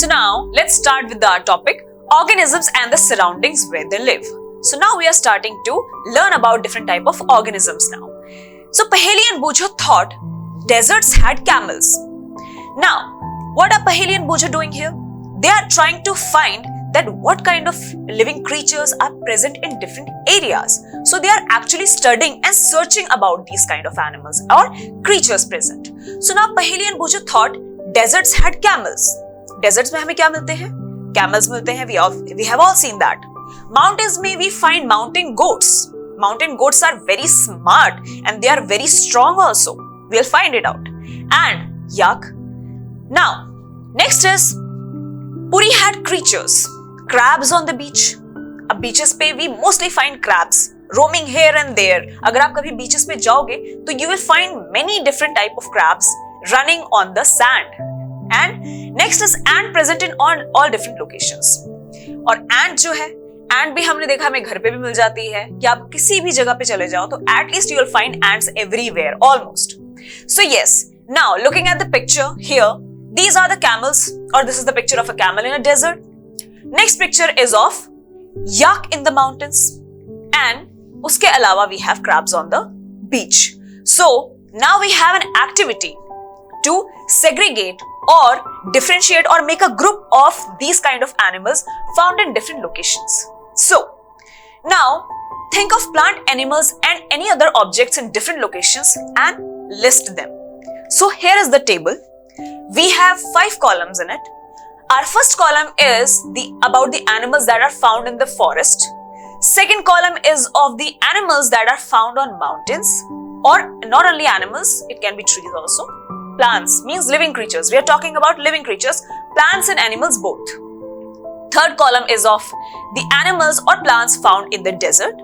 So now let's start with our topic, organisms and the surroundings where they live. So now we are starting to learn about different type of organisms now. So Paheli and Bujho thought deserts had camels. Now, what are Paheli and Bujho doing here? They are trying to find that what kind of living creatures are present in different areas. So they are actually studying and searching about these kind of animals or creatures present. So now Paheli and Bujho thought deserts had camels. Deserts में हमें क्या मिलते हैं? Camels मिलते हैं. We have all seen that. Mountains में we find mountain goats. Mountain goats are very smart and they are very strong also. We'll find it out. And yak. Now, next is Puri had creatures. Crabs on the beach. अब beaches पे we mostly find crabs roaming here and there. अगर आप कभी beaches पे जाओगे तो you will find many different type of crabs running on the sand. And next is ant present in all different locations. और ant जो है, ant भी हमने देखा हमें घर पे भी मिल जाती है कि आप किसी भी जगह पे चले जाओ तो at least you will find ants everywhere almost. So yes, now looking at the picture here, these are the camels, or this is the picture of a camel in a desert. Next picture is of yak in the mountains, and उसके अलावा we have crabs on the beach. So now we have an activity to segregate or differentiate or make a group of these kind of animals found in different locations. So now think of plant, animals and any other objects in different locations and list them. So here is the table. We have 5 columns in it. Our first column is about the animals that are found in the forest. Second column is of the animals that are found on mountains, or not only animals, it can be trees also. Plants means living creatures. We are talking about living creatures, plants and animals both. Third column is of the animals or plants found in the desert.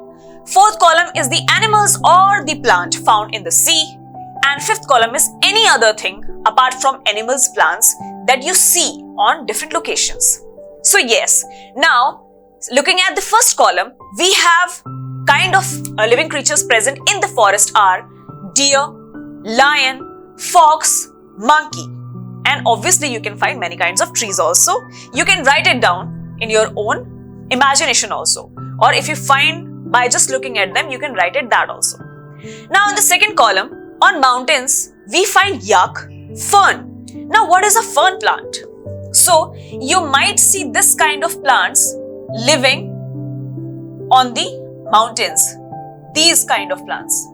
Fourth column is the animals or the plant found in the sea. And fifth column is any other thing apart from animals, plants that you see on different locations. So yes, now looking at the first column, we have kind of living creatures present in the forest are deer, lion, fox, monkey, and obviously you can find many kinds of trees also. You can write it down in your own imagination also, or if you find by just looking at them, you can write it that also. Now in the second column, on mountains, we find yak, fern. Now what is a fern plant? So you might see this kind of plants living on the mountains. These kind of plants.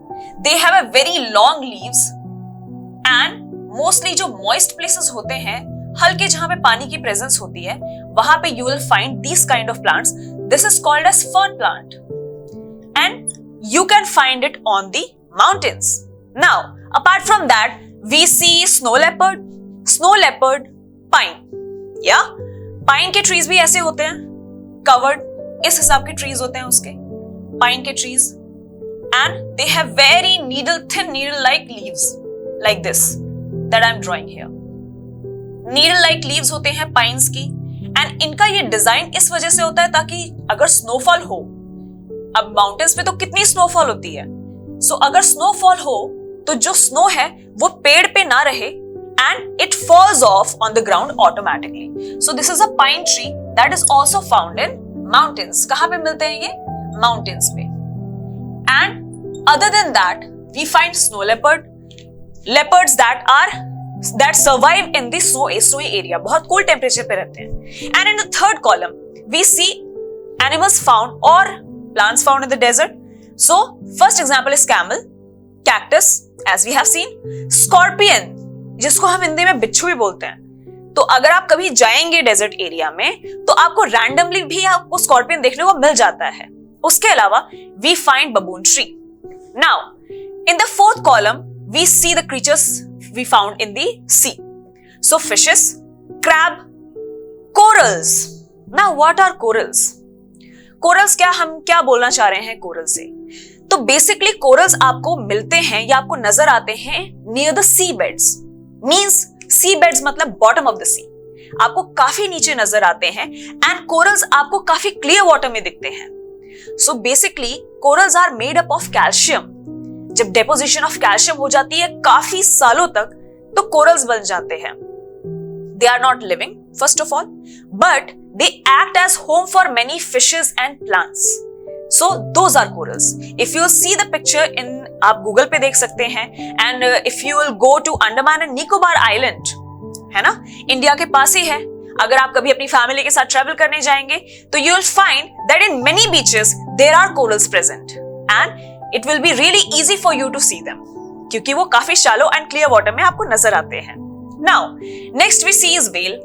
They have a very long leaves and mostly जो moist places होते हैं, हल्के जहां पे पानी की presence होती है, वहां पे you will find these kind of plants. This is called as fern plant. And you can find it on the mountains. Now, apart from that, we see snow leopard, pine. Yeah? Pine के trees भी ऐसे होते हैं, covered, इस हिसाब के trees होते हैं उसके, pine के trees. And they have very thin needle-like leaves, like this, that I'm drawing here. Needle-like leaves होते हैं pines की, and इनका ये design इस वजह से होता है ताकि अगर snowfall हो, अब mountains पे तो कितनी snowfall होती है, so अगर snowfall हो, तो जो snow है, वो पेड़ पे ना रहे, and it falls off on the ground automatically. So this is a pine tree that is also found in mountains. कहाँ पे मिलते हैं ये? Mountains पे. And other than that, we find snow leopard, leopards that survive in the snowy area. बहुत cool temperature पे रहते हैं. And in the third column, we see animals found or plants found in the desert. So first example is camel, cactus, as we have seen, scorpion, जिसको हम हिंदी में बिच्छू भी बोलते हैं. तो अगर आप कभी जाएंगे डेजर्ट एरिया में तो आपको रैंडमली भी आपको स्कॉर्पियन देखने को मिल जाता है. उसके अलावा we find baboon tree. Now in the fourth column we see the creatures we found in the sea. So fishes, crab, corals. Now what are corals? Corals हम क्या बोलना चाह रहे हैं कोरल से? तो बेसिकली कोरल्स आपको मिलते हैं या आपको नजर आते हैं near the sea beds. Means sea beds मतलब बॉटम ऑफ द सी. आपको काफी नीचे नजर आते हैं एंड कोरल्स आपको काफी क्लियर वाटर में दिखते हैं. So basically corals are made up of calcium. जब डेपोजिशन ऑफ कैल्शियम हो जाती है काफी सालों तक तो कोरल्स बन जाते हैं. They are not living first of all, but they act as home for many fishes and plants. So those are corals. If you see the picture in, आप गूगल पे देख सकते हैं, and if you will go to Andaman and Nicobar Island, है ना, India के पास ही है, अगर आप कभी अपनी फैमिली के साथ ट्रेवल करने जाएंगे तो you will find that in many beaches there are corals present and it will be really easy for you to see them, क्योंकि वो काफी शैलो एंड क्लियर वाटर में आपको नजर आते हैं. Now next we see is whale.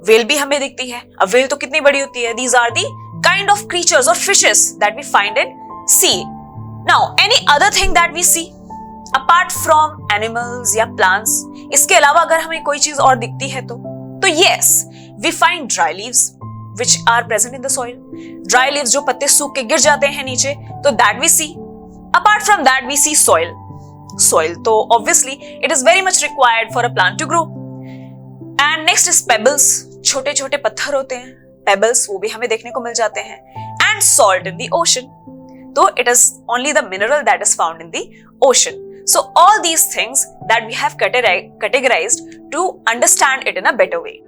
Whale भी हमें दिखती है. अब व्हेल तो कितनी बड़ी होती है. These are the kind of creatures और fishes that we find in sea. Now any other thing that we see apart from animals या प्लांट्स, इसके अलावा अगर हमें कोई चीज और दिखती है तो yes, we find dry leaves which are present in the soil. Dry leaves जो पत्ते सूख के गिर जाते हैं नीचे, तो that we see. Apart from that we see soil. Soil तो obviously it is very much required for a plant to grow. And next is pebbles. छोटे छोटे पत्थर होते हैं, pebbles, वो भी हमें देखने को मिल जाते हैं. And salt in the ocean. तो it is only the mineral that is found in the ocean. So all these things that we have categorized to understand it in a better way.